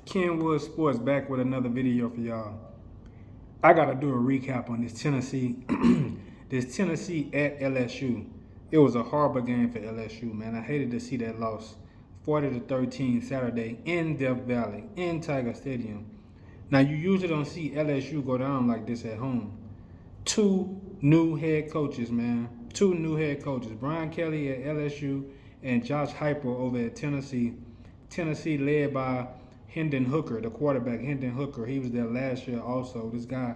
Kenwood Sports back with another video for y'all. I gotta do a recap on this Tennessee, this Tennessee at LSU. It was a horrible game for LSU, man. I hated to see that loss, 40-13 Saturday in Death Valley, in Tiger Stadium. Now you usually don't see LSU go down like this at home. Two new head coaches, man. Two new head coaches, Brian Kelly at LSU and Josh Heupel over at Tennessee. Tennessee led by Hendon Hooker, the quarterback. Hendon Hooker, he was there last year also. This guy,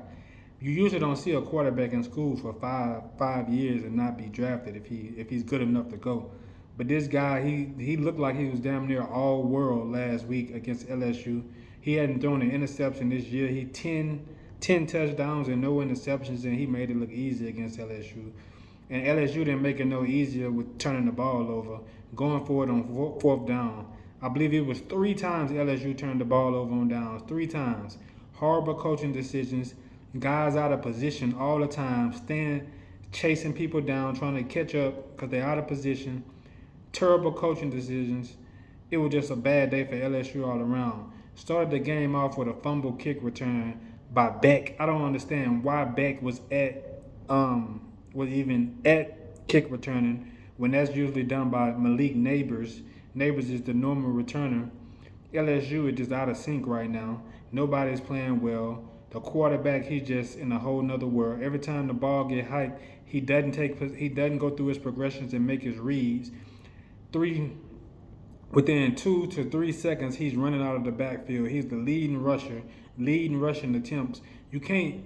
you usually don't see a quarterback in school for five years and not be drafted if he's good enough to go. But this guy, he looked like he was damn near all world last week against LSU. He hadn't thrown an interception this year. He 10 touchdowns and no interceptions, and he made it look easy against LSU. And LSU didn't make it no easier with turning the ball over, going for it on fourth down. I believe it was 3 times LSU turned the ball over on downs. 3 times. Horrible coaching decisions. Guys out of position all the time. Chasing people down, trying to catch up because they're out of position. Terrible coaching decisions. It was just a bad day for LSU all around. Started the game off with a fumble kick return by Beck. I don't understand why Beck was even at kick returning when that's usually done by Malik Neighbors. Neighbors is the normal returner. LSU is just out of sync right now. Nobody's playing well. The quarterback, he's just in a whole nother world. Every time the ball get hyped, he doesn't go through his progressions and make his reads. Within 2 to 3 seconds, he's running out of the backfield. He's the leading rushing attempts. You can't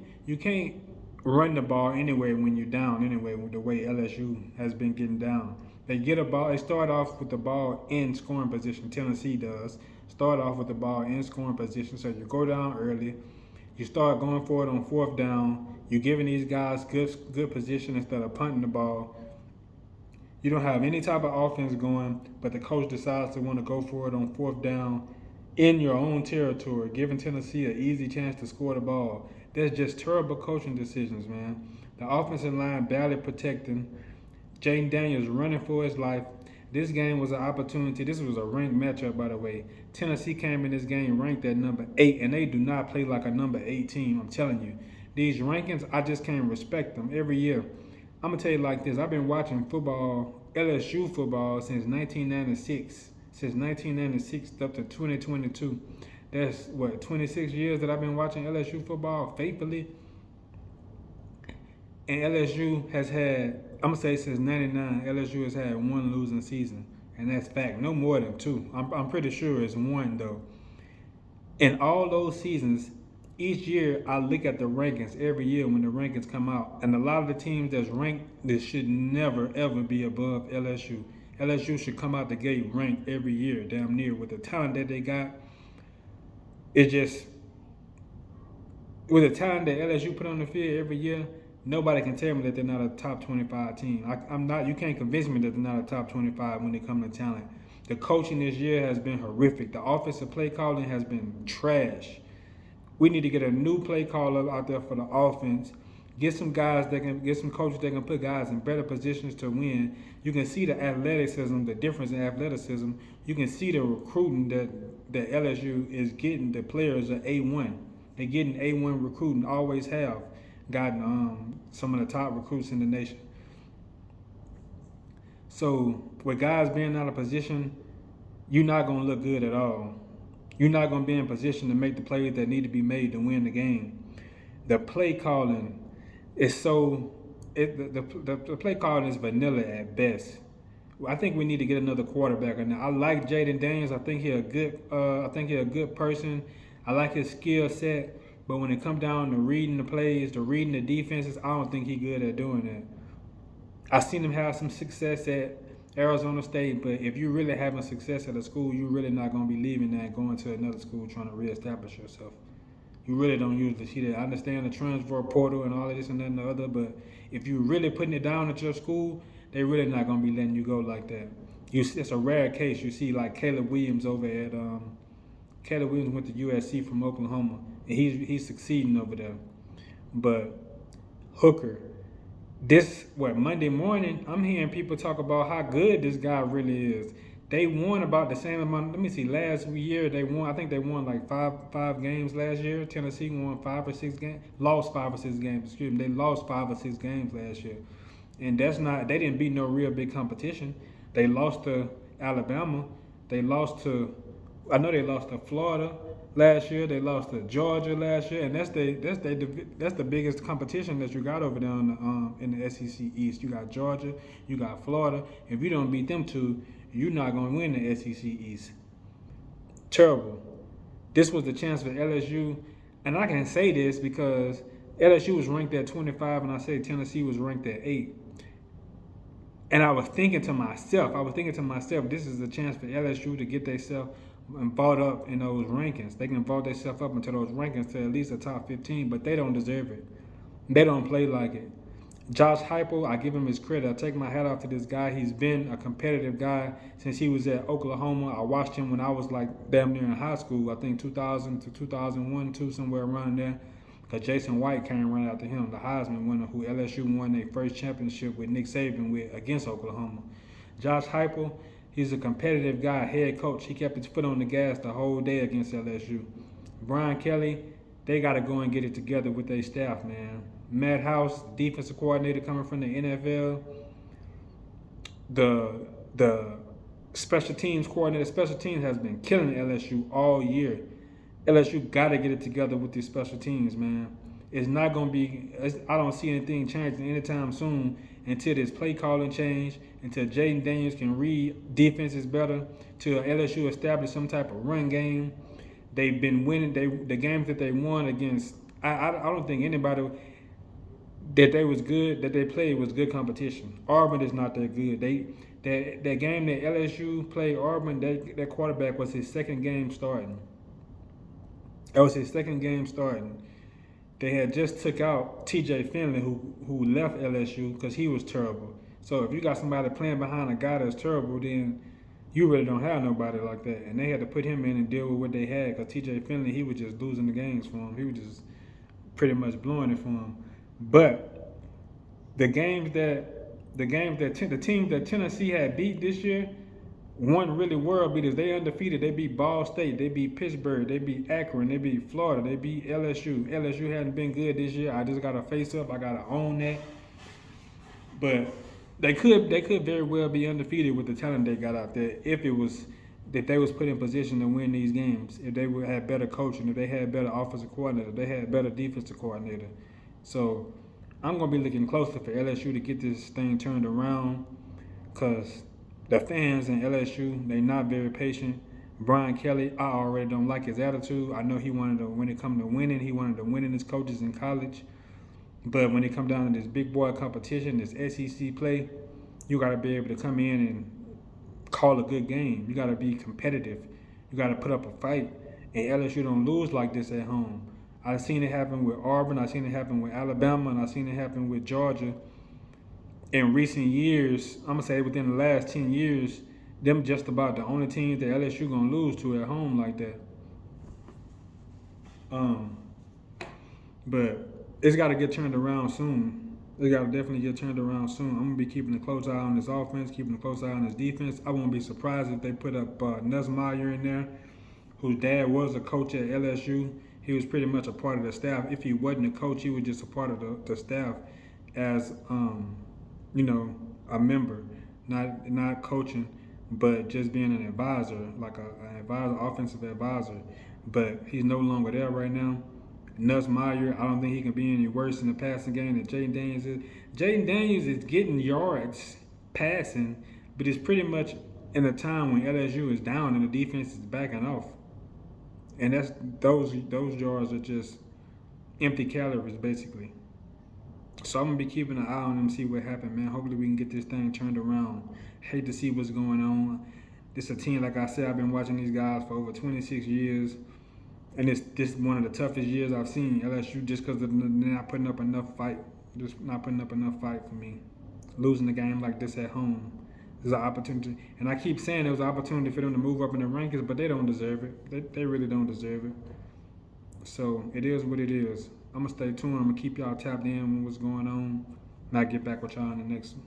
run the ball anyway when you're down anyway, with the way LSU has been getting down. They get a ball. They start off with the ball in scoring position. Tennessee does start off with the ball in scoring position. So you go down early. You start going for it on fourth down. You're giving these guys good position instead of punting the ball. You don't have any type of offense going, but the coach decides to want to go for it on fourth down in your own territory, giving Tennessee an easy chance to score the ball. That's just terrible coaching decisions, man. The offensive line barely protecting. Jaden Daniels running for his life. This game was an opportunity. This was a ranked matchup, by the way. Tennessee came in this game ranked at number 8, and they do not play like a number 8 team. I'm telling you. These rankings, I just can't respect them every year. I'm going to tell you like this. I've been watching football, LSU football, since 1996. Since 1996 up to 2022. That's, 26 years that I've been watching LSU football faithfully. And LSU has had, I'm going to say since 99, LSU has had 1 losing season. And that's fact. No more than 2. I'm pretty sure it's 1, though. In all those seasons, each year I look at the rankings every year when the rankings come out. And a lot of the teams that's ranked, this should never, ever be above LSU. LSU should come out the gate ranked every year, damn near. With the talent that they got, it just, with the talent that LSU put on the field every year, nobody can tell me that they're not a top 25 team. I'm not. You can't convince me that they're not a top 25 when it comes to talent. The coaching this year has been horrific. The offensive play calling has been trash. We need to get a new play caller out there for the offense. Get some coaches that can put guys in better positions to win. You can see the athleticism, the difference in athleticism. You can see the recruiting that LSU is getting. The players are A1. They're getting A1 recruiting. Always have gotten some of the top recruits in the nation. So with guys being out of position, you're not going to look good at all. You're not going to be in position to make the plays that need to be made to win the game. The play calling is the play calling is vanilla at best. I think we need to get another quarterback. And I like Jaden Daniels. I think he's a good person. I like his skill set. But when it comes down to reading the plays, to reading the defenses, I don't think he's good at doing that. I've seen him have some success at Arizona State, but if you're really having success at a school, you're really not going to be leaving that and going to another school trying to reestablish yourself. You really don't usually see that. I understand the transfer portal and all of this and that and the other, but if you're really putting it down at your school, they're really not going to be letting you go like that. It's a rare case. You see like Caleb Williams over at Caleb Williams went to USC from Oklahoma, and he's succeeding over there. But Hooker, Monday morning, I'm hearing people talk about how good this guy really is. They won about the same amount. Let me see. Last year they won. I think they won like five games last year. Tennessee won 5 or 6 games. Lost 5 or 6 games. Excuse me. They lost 5 or 6 games last year, and that's not. They didn't beat no real big competition. They lost to Alabama. They lost to. I know they lost to Florida last year. They lost to Georgia last year, and that's the biggest competition that you got over there in the SEC East. You got Georgia, you got Florida. If you don't beat them two, you're not going to win the SEC East. Terrible. This was the chance for LSU, and I can say this because LSU was ranked at 25, and I say Tennessee was ranked at 8. And I was thinking to myself, this is a chance for LSU to get themselves vault up in those rankings. They can vault themselves up into those rankings to at least the top 15, but they don't deserve it. They don't play like it. Josh Heupel, I give him his credit. I take my hat off to this guy. He's been a competitive guy since he was at Oklahoma. I watched him when I was like damn near in high school. I think 2000 to 2001, 2, somewhere around there. Because Jason White came right after him, the Heisman winner, who LSU won their first championship with Nick Saban with against Oklahoma. Josh Heupel, he's a competitive guy, head coach. He kept his foot on the gas the whole day against LSU. Brian Kelly, they got to go and get it together with their staff, man. Matt House, defensive coordinator coming from the NFL. The special teams coordinator, special teams has been killing LSU all year. LSU got to get it together with these special teams, man. It's not going to be, I don't see anything changing anytime soon until this play calling change, until Jaden Daniels can read defenses better, till LSU establish some type of run game. They've been winning the games that they won against. I don't think anybody that they played was good competition. Auburn is not that good. That game that LSU played Auburn, that quarterback was his second game starting. That was his second game starting. They had just took out T.J. Finley, who left LSU because he was terrible. So if you got somebody playing behind a guy that's terrible, then you really don't have nobody like that. And they had to put him in and deal with what they had because T.J. Finley, he was just losing the games for him. He was just pretty much blowing it for him. But the team that Tennessee had beat this year, one really world beaters. They undefeated. They beat Ball State. They beat Pittsburgh. They beat Akron. They beat Florida. They beat LSU. LSU hadn't been good this year. I just got to face up. I got to own that. But they could very well be undefeated with the talent they got out there if they was put in position to win these games. If they had better coaching, if they had better offensive coordinator, if they had better defensive coordinator. So I'm gonna be looking closer for LSU to get this thing turned around because the fans in LSU, they not very patient. Brian Kelly, I already don't like his attitude. I know he wanted to, when it come to winning, he wanted to win in his coaches in college. But when it come down to this big boy competition, this SEC play, you got to be able to come in and call a good game. You got to be competitive. You got to put up a fight. And LSU don't lose like this at home. I've seen it happen with Auburn. I've seen it happen with Alabama. And I've seen it happen with Georgia. In recent years, I'm going to say within the last 10 years, them just about the only teams that LSU going to lose to at home like that. But it's got to get turned around soon. It got to definitely get turned around soon. I'm going to be keeping a close eye on this offense, keeping a close eye on this defense. I won't be surprised if they put up Nussmeier in there, whose dad was a coach at LSU. He was pretty much a part of the staff. If he wasn't a coach, he was just a part of the staff as a member, not coaching, but just being an advisor, like an advisor, offensive advisor. But he's no longer there right now. Nussmeier, I don't think he can be any worse in the passing game than Jaden Daniels is. Jaden Daniels is getting yards passing, but it's pretty much in a time when LSU is down and the defense is backing off. And that's those yards are just empty calories, basically. So I'm going to be keeping an eye on them, see what happens, man. Hopefully we can get this thing turned around. Hate to see what's going on. This is a team, like I said, I've been watching these guys for over 26 years. And this is one of the toughest years I've seen LSU just because they're not putting up enough fight. Just not putting up enough fight for me. Losing a game like this at home is an opportunity. And I keep saying it was an opportunity for them to move up in the rankings, but they don't deserve it. They really don't deserve it. So it is what it is. I'm going to stay tuned. I'm going to keep y'all tapped in on what's going on. And I'll get back with y'all in the next one.